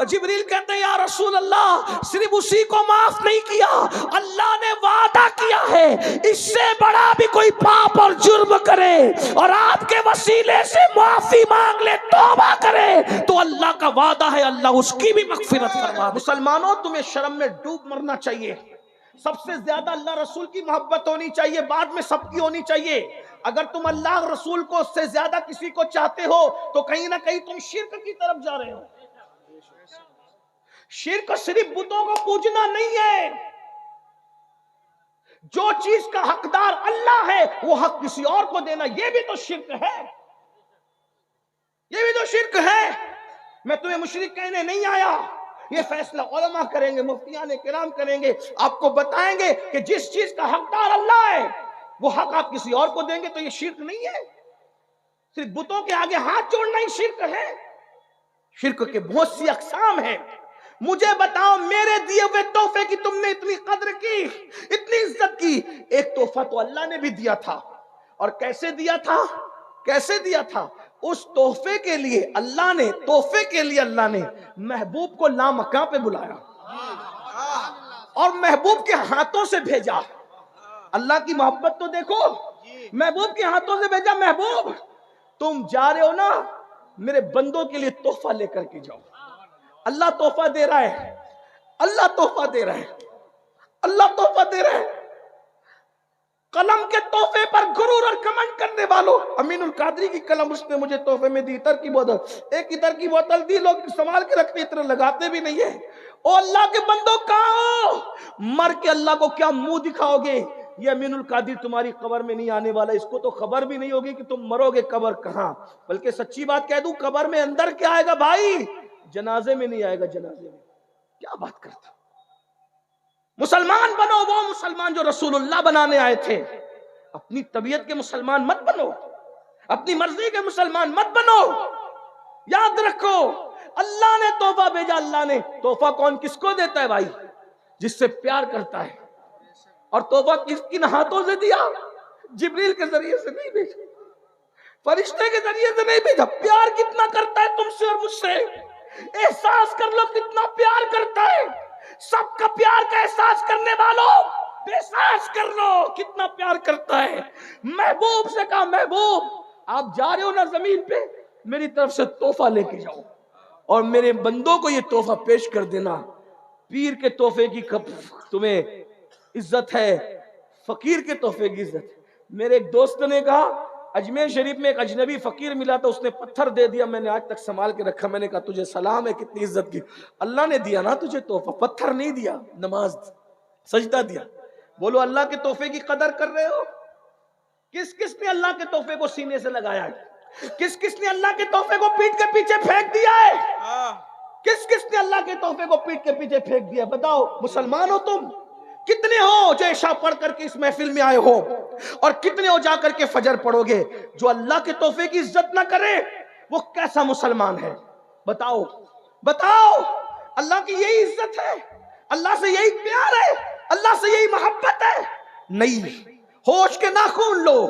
جبریل کہتے ہیں یا رسول اللہ صرف اسی کو معاف نہیں کیا، اللہ نے وعدہ کیا ہے اس سے بڑا بھی کوئی پاپ اور جرم کرے اور آپ کے وسیلے سے معافی مانگ لے، توبہ کرے، تو اللہ کا وعدہ ہے اللہ اس کی بھی مغفرت فرما دے۔ مسلمانوں تمہیں شرم میں ڈوب مرنا چاہیے، سب سے زیادہ اللہ رسول کی محبت ہونی چاہیے، بعد میں سب کی ہونی چاہیے۔ اگر تم اللہ رسول کو اس سے زیادہ کسی کو چاہتے ہو تو کہیں نہ کہیں تم شرک کی طرف جا رہے ہو۔ شرک صرف بتوں کو پوجنا نہیں ہے، جو چیز کا حقدار اللہ ہے وہ حق کسی اور کو دینا، یہ بھی تو شرک ہے، یہ بھی تو شرک ہے۔ میں تمہیں مشرک کہنے نہیں آیا، یہ فیصلہ علماء کریں گے، مفتیان کرام کریں گے، آپ کو بتائیں گے کہ جس چیز کا حقدار اللہ ہے وہ حق آپ کسی اور کو دیں گے تو یہ شرک نہیں ہے۔ صرف بتوں کے آگے ہاتھ جوڑنا ہی شرک ہے۔ شرک کے بہت سی اقسام ہیں۔ مجھے بتاؤ میرے دیے ہوئے تحفے کی تم نے اتنی قدر کی، اتنی عزت کی؟ ایک تحفہ تو اللہ نے بھی دیا تھا، اور کیسے دیا تھا؟ کیسے دیا تھا؟ اس تحفے کے لیے اللہ نے، تحفے کے لیے اللہ نے محبوب کو لامکاں پہ بلایا اور محبوب کے ہاتھوں سے بھیجا۔ اللہ کی محبت تو دیکھو، محبوب کے ہاتھوں سے بھیجا، محبوب تم جا رہے ہو نا، میرے بندوں کے لیے تحفہ لے کر کے جاؤ۔ اللہ تحفہ دے رہا ہے، اللہ تحفہ دے رہا ہے، اللہ تحفہ دے رہا ہے۔ قلم کے تحفے پر غرور اور کمنڈ کرنے والوں، امین القادری کی قلم اس نے مجھے تحفے میں دی، عطر کی بوتل، ایک عطر کی بوتل دی، لوگ سنبھال کے رکھتے، عطر لگاتے بھی نہیں ہے۔ او اللہ کے بندوں کہاں ہو؟ مر کے اللہ کو کیا منہ دکھاؤ گے؟ یہ امین القادری تمہاری قبر میں نہیں آنے والا، اس کو تو خبر بھی نہیں ہوگی کہ تم مرو گے، قبر کہاں؟ بلکہ سچی بات کہہ دوں، قبر میں اندر کیا آئے گا بھائی؟ جنازے میں نہیں آئے گا، جنازے میں۔ کیا بات کرتا؟ مسلمان بنو، وہ مسلمان جو رسول اللہ بنانے آئے تھے۔ اپنی طبیعت کے مسلمان مت بنو، اپنی مرضی کے مسلمان مت بنو۔ یاد رکھو اللہ نے تحفہ بھیجا، اللہ نے تحفہ کون کس کو دیتا ہے بھائی؟ جس سے پیار کرتا ہے۔ اور تحفہ کن ہاتھوں سے دیا؟ جبریل کے ذریعے سے نہیں بھیجا، فرشتے کے ذریعے سے نہیں بھیجا۔ پیار کتنا کرتا ہے تم سے اور مجھ سے، احساس کر لو کتنا پیار کرتا ہے۔ سب کا پیار کا احساس کرنے والوں، احساس کر لو کتنا پیار کرتا ہے۔ محبوب سے کہا محبوب آپ جا رہے ہو نا زمین پہ، میری طرف سے تحفہ لے کے جاؤ اور میرے بندوں کو یہ تحفہ پیش کر دینا۔ پیر کے تحفے کی تمہیں عزت ہے، فقیر کے تحفے کی عزت ہے۔ میرے ایک دوست نے کہا اجمیر شریف میں ایک اجنبی فقیر ملا تھا، اس نے پتھر دے دیا، میں نے آج تک سنبھال کے رکھا۔ میں نے کہا تجھے سلام ہے، کتنی عزت کی، اللہ نے دیا نا تجھے تحفہ، پتھر نہیں دیا، نماز سجدہ دیا۔ بولو اللہ کے تحفے کی قدر کر رہے ہو؟ کس کس نے اللہ کے تحفے کو سینے سے لگایا ہے؟ کس کس نے اللہ کے تحفے کو پیٹ کے پیچھے پھینک دیا ہے؟ کس کس نے اللہ کے تحفے کو پیٹ کے پیچھے پھینک دیا؟ بتاؤ مسلمان ہو تم؟ کتنے ہو جو عشاء پڑھ کر کے اس محفل میں آئے ہو، اور کتنے ہو جا کر کے فجر پڑھو گے؟ جو اللہ کے تحفے کی عزت نہ کرے وہ کیسا مسلمان ہے؟ بتاؤ بتاؤ۔ اللہ کی یہی عزت ہے، اللہ سے یہی پیار ہے، اللہ سے یہی محبت ہے؟ نہیں، ہوش کے ناخن لو،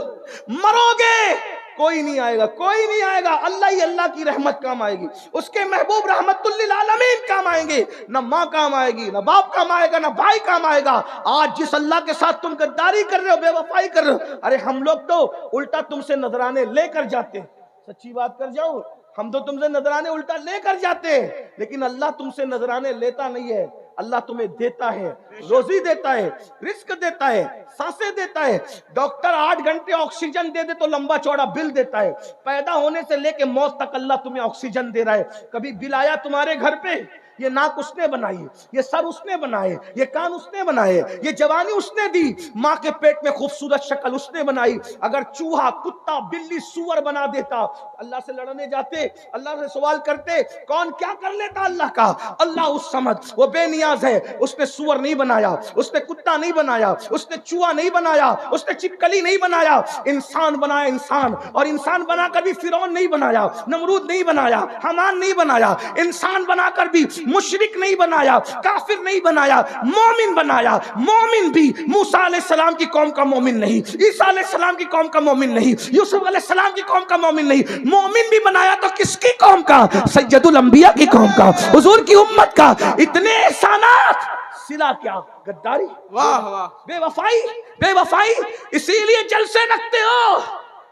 مرو گے کوئی نہیں آئے گا، کوئی نہیں آئے گا، اللہ ہی اللہ کی رحمت کام آئے گی، اس کے محبوب رحمت للعالمین کام آئیں گے، نہ ماں کام آئے گی، نہ باپ کام آئے گا، نہ بھائی کام آئے گا۔ آج جس اللہ کے ساتھ تم غداری کر رہے ہو، بے وفائی کر رہے ہو، ارے ہم لوگ تو الٹا تم سے نذرانے لے کر جاتے ہیں۔ سچی بات کر جاؤ، ہم تو تم سے نذرانے الٹا لے کر جاتے ہیں، لیکن اللہ تم سے نذرانے لیتا نہیں ہے۔ اللہ تمہیں دیتا ہے، روزی دیتا ہے، رزق دیتا ہے، سانسیں دیتا ہے۔ ڈاکٹر 8 گھنٹے آکسیجن دے دے تو لمبا چوڑا بل دیتا ہے۔ پیدا ہونے سے لے کے موت تک اللہ تمہیں آکسیجن دے رہا ہے۔ کبھی بل آیا تمہارے گھر پہ؟ یہ ناک اس نے بنائی، یہ سر اس نے بنائے، یہ کان اس نے بنائے، یہ جوانی اس نے دی، ماں کے پیٹ میں خوبصورت شکل اس نے بنائی۔ اگر چوہا، کتا، بلی، سور بنا دیتا، اللہ سے لڑنے جاتے، اللہ سے سوال کرتے، کون کیا کر لیتا اللہ کا؟ اللہ اس سمجھ، وہ بے نیاز ہے، اس نے سور نہیں بنایا, اس نے کتا نہیں بنایا, اس نے چوہا نہیں بنایا, اس نے چپکلی نہیں بنایا, انسان بنایا انسان. اور انسان بنا کر بھی فرعون نہیں بنایا, نمرود نہیں بنایا, حمان نہیں بنایا. انسان بنا کر بھی مشرک نہیں بنایا, کافر نہیں بنایا, مومن بنایا. مومن بھی موسیٰ علیہ السلام کی قوم کا مومن نہیں, عیسیٰ علیہ السلام کی قوم کا مومن نہیں, یوسف علیہ السلام کی قوم کا مومن نہیں. مومن بھی بنایا تو کس کی قوم کا؟ سید الانبیاء کی قوم کا, حضور کی امت کا. اتنے احسانات, صلہ کیا غداری, واہ واہ بے وفائی, بے وفائی. اسی لیے جلسے رکھتے ہو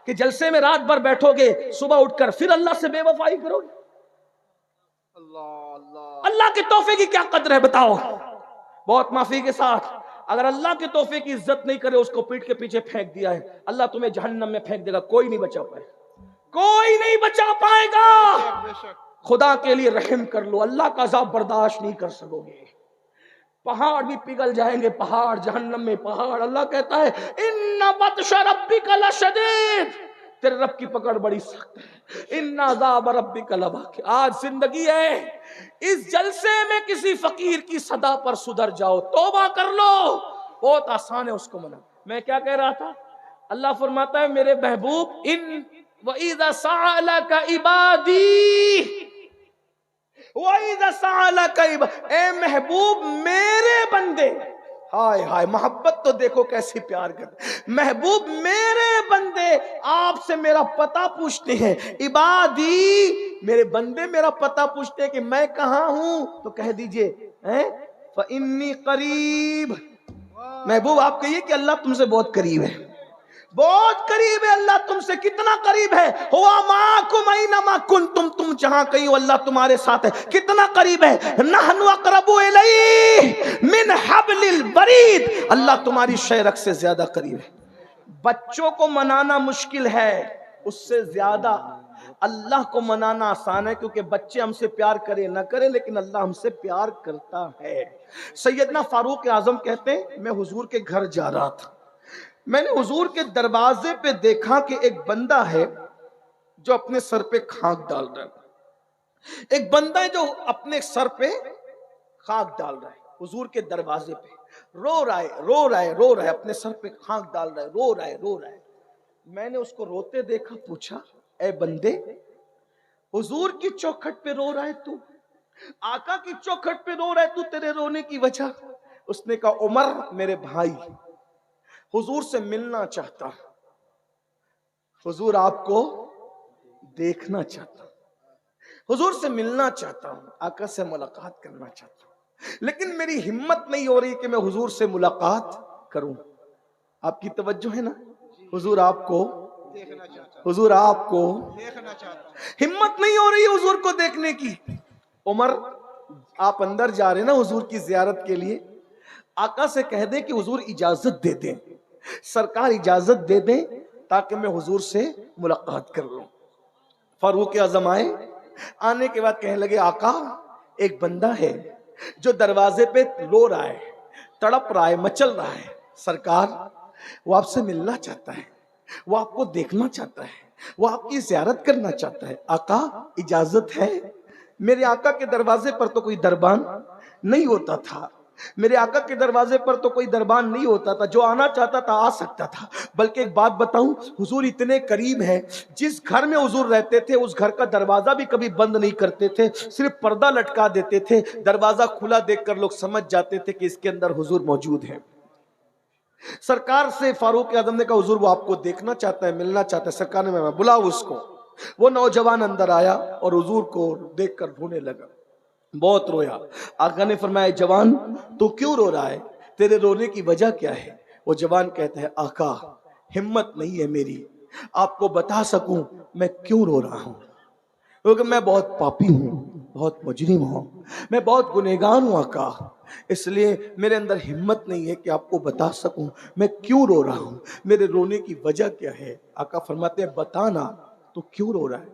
کہ جلسے میں رات بھر بیٹھو گے, صبح اٹھ کر پھر اللہ سے بے وفائی کرو گے. اللہ اللہ اللہ کے تحفے کی کیا قدر ہے بتاؤ؟ بہت معافی کے ساتھ, اگر اللہ کے تحفے کی عزت نہیں کرے, اس کو پیٹ کے پیچھے پھینک دیا ہے, اللہ تمہیں جہنم میں پھینک دے گا, کوئی نہیں بچا پائے, کوئی نہیں بچا پائے گا. بے شک خدا کے لیے رحم کر لو, اللہ کا عذاب برداشت نہیں کر سکو گے. پہاڑ بھی پگھل جائیں گے, پہاڑ جہنم میں پہاڑ. اللہ کہتا ہے ان بطش ربک لشدید, تیرے رب کی پکڑ بڑی سخت ہے. ان عذاب ربک لواقع. آج زندگی ہے, اس جلسے میں کسی فقیر کی صدا پر سدھر جاؤ, توبہ کر لو, بہت آسان ہے اس کو منا. میں کیا کہہ رہا تھا؟ اللہ فرماتا ہے میرے محبوب, ان وَإِذَا سَأَلَكَ عِبَادِي وَإِذَا سَأَلَكَ عِبَادِي, اے محبوب میرے بندے, ہائے ہائے محبت تو دیکھو کیسی پیار کرتے. محبوب میرے بندے آپ سے میرا پتہ پوچھتے ہیں. عبادی, میرے بندے میرا پتہ پوچھتے ہیں کہ میں کہاں ہوں, تو کہہ دیجئے فَإِنِّي قریب. محبوب آپ کہیے کہ اللہ تم سے بہت قریب ہے, بہت قریب ہے. اللہ تم سے کتنا قریب ہے؟ ہوا معکم اینما کنتم, تم جہاں کہیں ہو اللہ تمہارے ساتھ ہے. کتنا قریب ہے؟ نحن اقرب الیہ من حبل الورید, اللہ تمہاری شہرک سے زیادہ قریب ہے. بچوں کو منانا مشکل ہے, اس سے زیادہ اللہ کو منانا آسان ہے, کیونکہ بچے ہم سے پیار کرے نہ کرے لیکن اللہ ہم سے پیار کرتا ہے. سیدنا فاروق اعظم کہتے ہیں میں حضور کے گھر جا رہا تھا, میں نے حضور کے دروازے پہ دیکھا کہ ایک بندہ ہے جو اپنے سر پہ خاک ڈال رہا ہے. ایک بندہ ہے جو اپنے سر پہ خاک ڈال رہا ہے, حضور کے دروازے پہ رو رہا ہے, رو رہا ہے, رو رہا ہے, اپنے سر پہ خاک ڈال رہا ہے, رو رہا ہے, رو رہا ہے. میں نے اس کو روتے دیکھا, پوچھا اے بندے, حضور کی چوکھٹ پہ رو رہا ہے تو, آقا کی چوکھٹ پہ رو رہا ہے تو, تیرے رونے کی وجہ؟ اس نے کہا عمر میرے بھائی, حضور سے ملنا چاہتا ہوں, حضور آپ کو دیکھنا چاہتا ہوں, حضور سے ملنا چاہتا ہوں, آقا سے ملاقات کرنا چاہتا ہوں, لیکن میری ہمت نہیں ہو رہی کہ میں حضور سے ملاقات کروں. آپ کی توجہ ہے نا؟ حضور آپ کو دیکھنا چاہتا حضور آپ کو دیکھنا چاہتا ہمت نہیں ہو رہی حضور کو دیکھنے کی. عمر آپ اندر جا رہے ہیں نا حضور کی زیارت کے لیے, آقا سے کہہ دیں کہ حضور اجازت دے دیں, سرکار اجازت دے دیں تاکہ میں حضور سے ملاقات کر لوں. فاروق اعظم آئے, آنے کے بعد کہنے لگے آقا ایک بندہ ہے جو دروازے پہ رو رہا ہے, تڑپ رہا ہے, مچل رہا ہے, سرکار وہ آپ سے ملنا چاہتا ہے, وہ آپ کو دیکھنا چاہتا ہے, وہ آپ کی زیارت کرنا چاہتا ہے. آقا اجازت ہے؟ میرے آقا کے دروازے پر تو کوئی دربان نہیں ہوتا تھا, میرے آقا کے دروازے پر تو کوئی دربان نہیں ہوتا تھا, جو آنا چاہتا تھا آ سکتا تھا. بلکہ ایک بات بتاؤں, حضور اتنے قریب ہے, جس گھر میں حضور رہتے تھے اس گھر کا دروازہ بھی کبھی بند نہیں کرتے تھے, صرف پردہ لٹکا دیتے تھے, دروازہ کھلا دیکھ کر لوگ سمجھ جاتے تھے کہ اس کے اندر حضور موجود ہیں. سرکار سے فاروق اعظم نے کہا حضور وہ آپ کو دیکھنا چاہتا ہے, ملنا چاہتا ہے. سرکار نے بلاؤ اس کو. وہ نوجوان اندر آیا اور حضور کو دیکھ کر رونے لگا, بہت رویا. آقا نے فرمایا جوان تو کیوں رو رہا ہے, تیرے رونے کی وجہ کیا ہے؟ وہ جوان کہتا ہے آقا ہمت نہیں ہے میری آپ کو بتا سکوں میں کیوں رو رہا ہوں, کیونکہ میں بہت پاپی ہوں, بہت مجرم ہوں, میں بہت گنہگار ہوں آقا, اس لیے میرے اندر ہمت نہیں ہے کہ آپ کو بتا سکوں میں کیوں رو رہا ہوں, میرے رونے کی وجہ کیا ہے. آقا فرماتے ہیں بتانا تو کیوں رو رہا ہے,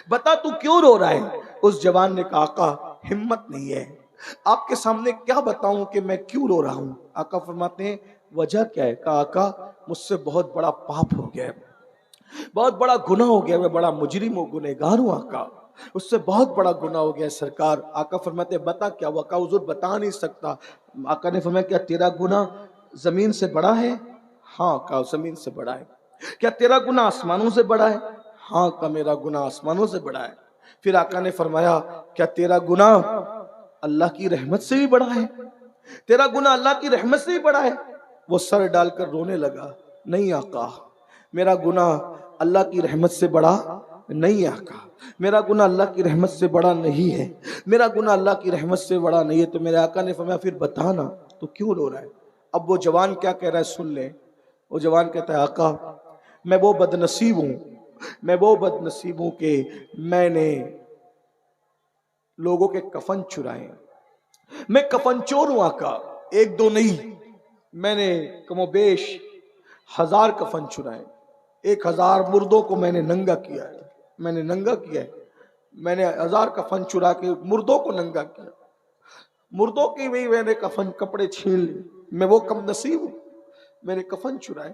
بتا تو کیوں رو رہا ہے. اس جوان نے کہا آقا ہمت نہیں ہے, آپ کے سامنے کیا بتاؤں کہ میں کیوں رو رہا ہوں. آقا فرماتے ہیں وجہ کیا ہے. کہا آقا مجھ سے بہت بڑا پاپ ہو گیا ہے, بہت بڑا گناہ ہو گیا, میں بڑا مجرم ہوں, گنہگار ہوں آقا. اس سے بہت بڑا گناہ ہو گیا سرکار۔ آقا فرماتے بتا کیا ہوا؟ کہا حضور بتا نہیں سکتا۔ آقا نے فرمایا کیا تیرا گناہ زمین سے بڑا ہے؟ ہاں کہا زمین سے بڑا ہے۔ کیا تیرا گناہ آسمانوں سے بڑا ہے؟ ہاں کہا میرا گناہ آسمانوں سے بڑا ہے۔ پھر آقا نے فرمایا کیا تیرا گناہ اللہ کی رحمت سے بھی بڑا ہے؟ تیرا گناہ اللہ کی رحمت سے بھی بڑا ہے؟ وہ سر ڈال کر رونے لگا، نہیں آقا میرا گناہ اللہ کی رحمت سے بڑا نہیں آقا، میرا گناہ اللہ کی رحمت سے بڑا نہیں ہے، میرا گناہ اللہ کی رحمت سے بڑا نہیں ہے۔ تو میرے آقا نے فرمایا پھر بتانا تو کیوں رو رہا ہے؟ اب وہ جوان کیا کہہ رہا ہے سن لیں۔ وہ جوان کہتا ہے آقا میں وہ بد نصیب ہوں، میں وہ بد نصیب ہوں کہ میں نے لوگوں کے کفن چرائے، میں کفن چور ہوں آقا، ایک دو نہیں، میں نے کم و بیش 1000 کفن چرائے، 1000 مردوں کو میں نے ننگا کیا ہے، میں نے ننگا کیا ہے، میں نے 1000 کفن چرا کے مردوں کو ننگا کیا، مردوں کی بھی میں نے کفن کپڑے چھین لیے، میں وہ کم نصیب ہوں، میں نے کفن چرائے۔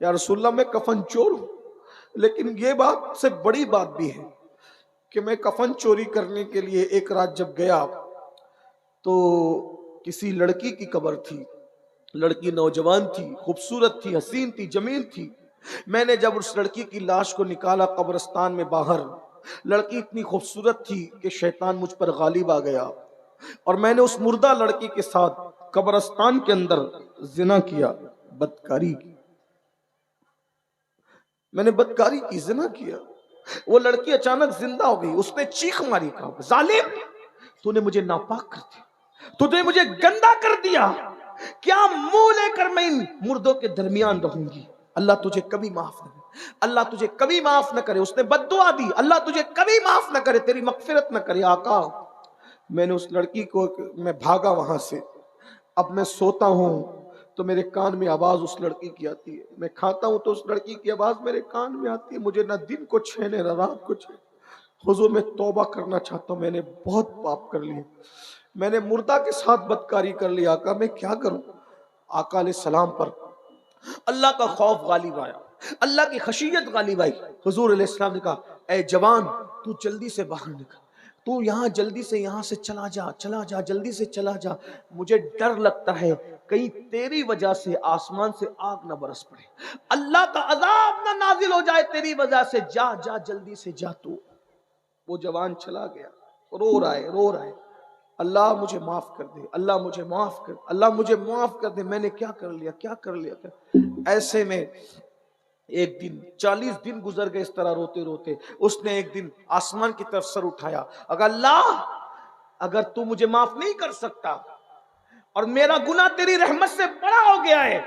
یا رسول اللہ میں کفن چور ہوں، لیکن یہ بات سے بڑی بات بھی ہے کہ میں کفن چوری کرنے کے لیے ایک رات جب گیا تو کسی لڑکی کی قبر تھی، لڑکی نوجوان تھی، خوبصورت تھی، حسین تھی، جمیل تھی۔ میں نے جب اس لڑکی کی لاش کو نکالا قبرستان میں باہر، لڑکی اتنی خوبصورت تھی کہ شیطان مجھ پر غالب آ گیا اور میں نے اس مردہ لڑکی کے ساتھ قبرستان کے اندر زنا کیا، بدکاری کی، میں نے بدکاری کی، زنا کیا۔ وہ لڑکی اچانک زندہ ہو گئی، اس نے چیخ ماری، کہا ظالم تو نے مجھے ناپاک کر دیا، تو نے مجھے گندا کر دیا، کیا منہ لے کر میں ان مردوں کے درمیان رہوں گی؟ اللہ تجھے کبھی معاف نہ کرے، اللہ تجھے کبھی معاف نہ کرے۔ اس نے بد دعا دی، اللہ تجھے کبھی معاف نہ کرے، تیری مغفرت نہ کرے۔ آقا میں نے اس لڑکی کو، میں بھاگا وہاں سے، اب میں سوتا ہوں تو میرے کان میں آواز اس لڑکی کی آتی ہے، میں کھاتا ہوں تو اس لڑکی کی آواز میرے کان میں آتی ہے، مجھے نہ دن کو چھینے نہ رات کو چھینے۔ حضور میں توبہ کرنا چاہتا ہوں، میں نے بہت پاپ کر لیے، میں نے مردہ کے ساتھ بدکاری کر لی، آقا میں کیا کروں؟ آقا علیہ السلام پر اللہ کا خوف غالب آیا، اللہ کی خشیت غالب آئی۔ حضور علیہ السلام نے کہا اے جوان تو جلدی سے باہر نکل، تو یہاں جلدی سے یہاں سے چلا جا، چلا جا، جلدی سے چلا جا، مجھے ڈر لگتا ہے کہیں تیری وجہ سے آسمان سے آگ نہ برس پڑے، اللہ کا عذاب نہ نازل ہو جائے تیری وجہ سے، جا جا جلدی سے جا۔ تو وہ جوان چلا گیا، رو رہا ہے، رو رہا ہے، اللہ مجھے معاف کر دے، اللہ مجھے معاف کر دے، اللہ مجھے معاف کر دے، میں نے کیا کر لیا، کیا کر لیا۔ ایسے میں ایک دن 40 دن گزر گئے اس طرح روتے روتے۔ اس نے ایک دن آسمان کی طرف سر اٹھایا، اگر اللہ اگر تو مجھے معاف نہیں کر سکتا اور میرا گناہ تیری رحمت سے بڑا ہو گیا ہے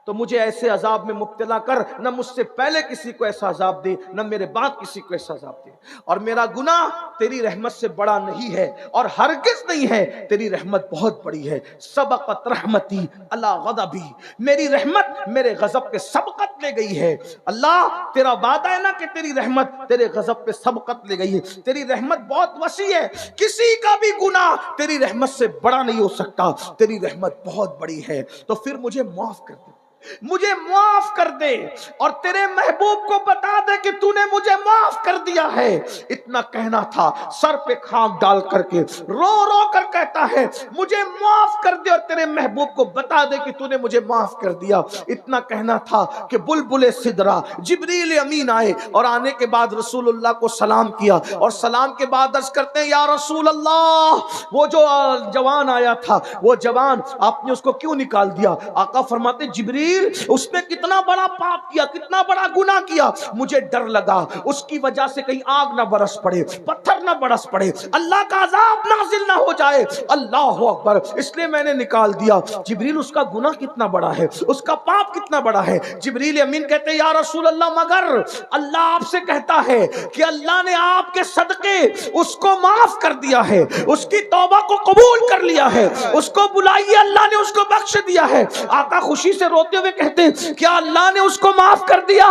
تو مجھے ایسے عذاب میں مبتلا کر، نہ مجھ سے پہلے کسی کو ایسا عذاب دے، نہ میرے بعد کسی کو ایسا عذاب دے، اور میرا گناہ تیری رحمت سے بڑا نہیں ہے اور ہرگز نہیں ہے، تیری رحمت بہت بڑی ہے۔ سبقت رحمتی اللہ غضبی، میری رحمت میرے غضب پہ سبقت لے گئی ہے۔ اللہ تیرا وعدہ ہے نا کہ تیری رحمت تیرے غضب پہ سبقت لے گئی ہے، تیری رحمت بہت وسیع ہے، کسی کا بھی گناہ تیری رحمت سے بڑا نہیں ہو سکتا، تیری رحمت بہت بڑی ہے، تو پھر مجھے معاف کر دے، مجھے معاف کر دے، اور تیرے محبوب کو بتا دے کہ تو نے مجھے معاف کر دیا ہے۔ اتنا کہنا تھا، سر پہ خاک ڈال کر کے رو رو کر کہتا ہے مجھے معاف کر دے، اور تیرے محبوب کو بتا دے کہ تو نے مجھے معاف کر دیا۔ اتنا کہنا تھا کہ بلبل سدرا جبریل امین آئے، اور آنے کے بعد رسول اللہ کو سلام کیا، اور سلام کے بعد عرض کرتے ہیں یا رسول اللہ وہ جو جوان آیا تھا، وہ جوان آپ نے اس کو کیوں نکال دیا؟ آقا فرماتے جبریل اس نے کتنا بڑا پاپ کیا، کتنا بڑا گناہ کیا، مجھے ڈر لگا اس کی وجہ سے کہیں آگ نہ برس پڑے، پتھر نہ برس پڑے، اللہ کا عذاب نازل نہ ہو جائے، اللہ اکبر، اس لیے میں نے نکال دیا۔ جبریل اس کا گناہ کتنا بڑا ہے، اس کا پاپ کتنا بڑا ہے؟ جبریل امین کہتے ہیں یا رسول اللہ مگر اللہ آپ سے کہتا ہے کہ اللہ نے آپ کے صدقے اس کو معاف کر دیا ہے، اس کی توبہ کو قبول کر لیا ہے، اس کو بلائیے اللہ نے اس کو بخش دیا ہے۔ آقا خوشی سے روتے ہوتے ہوئے کہتے ہیں کیا اللہ نے اس کو معاف کر دیا؟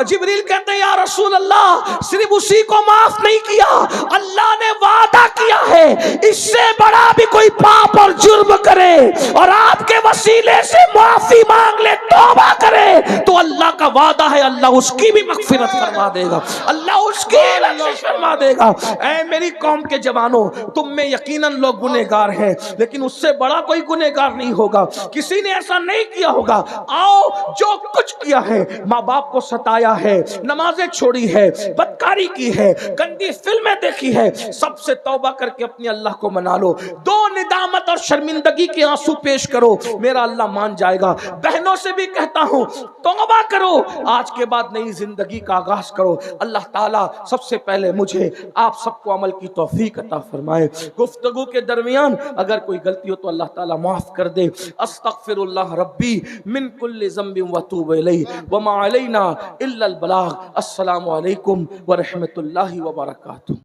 جبریل کہتے ہیں یا رسول اللہ صرف اسی کو معاف نہیں کیا، اللہ نے وعدہ کیا ہے اس سے بڑا بھی کوئی پاپ اور جرم کرے اور آپ کے وسیلے سے معافی مانگ لے، توبہ کرے، تو اللہ کا وعدہ ہے اللہ اس کی بھی مغفرت فرما دے گا، اللہ اس کی بخشش فرما دے گا۔ اے میری قوم کے جوانوں، تم میں یقیناً لوگ گنہگار ہیں، لیکن اس سے بڑا کوئی گنہگار نہیں ہوگا، کسی نے ایسا نہیں کیا ہوگا۔ آؤ جو کچھ کیا ہے، ماں باپ کو ستایا ہے، نمازیں چھوڑی ہے، بدکاری کی ہے، گندی فلمیں دیکھی ہے، سب سے توبہ کر کے اپنے اللہ کو منا لو، دو ندامت اور شرمندگی کے آنسو پیش کرو، میرا اللہ مان جائے گا۔ بہنوں سے بھی کہتا ہوں توبہ کرو، آج کے بعد نئی زندگی کا آغاز کرو۔ اللہ تعالیٰ سب سے پہلے مجھے آپ سب کو عمل کی توفیق عطا فرمائے۔ گفتگو کے درمیان اگر کوئی غلطی ہو تو اللہ تعالیٰ معاف کر دے۔ استغفر اللہ ربی من کل ذنب واتوب الیہ وما علینا الا البلاغ۔ السلام علیکم ورحمۃ اللہ وبرکاتہ۔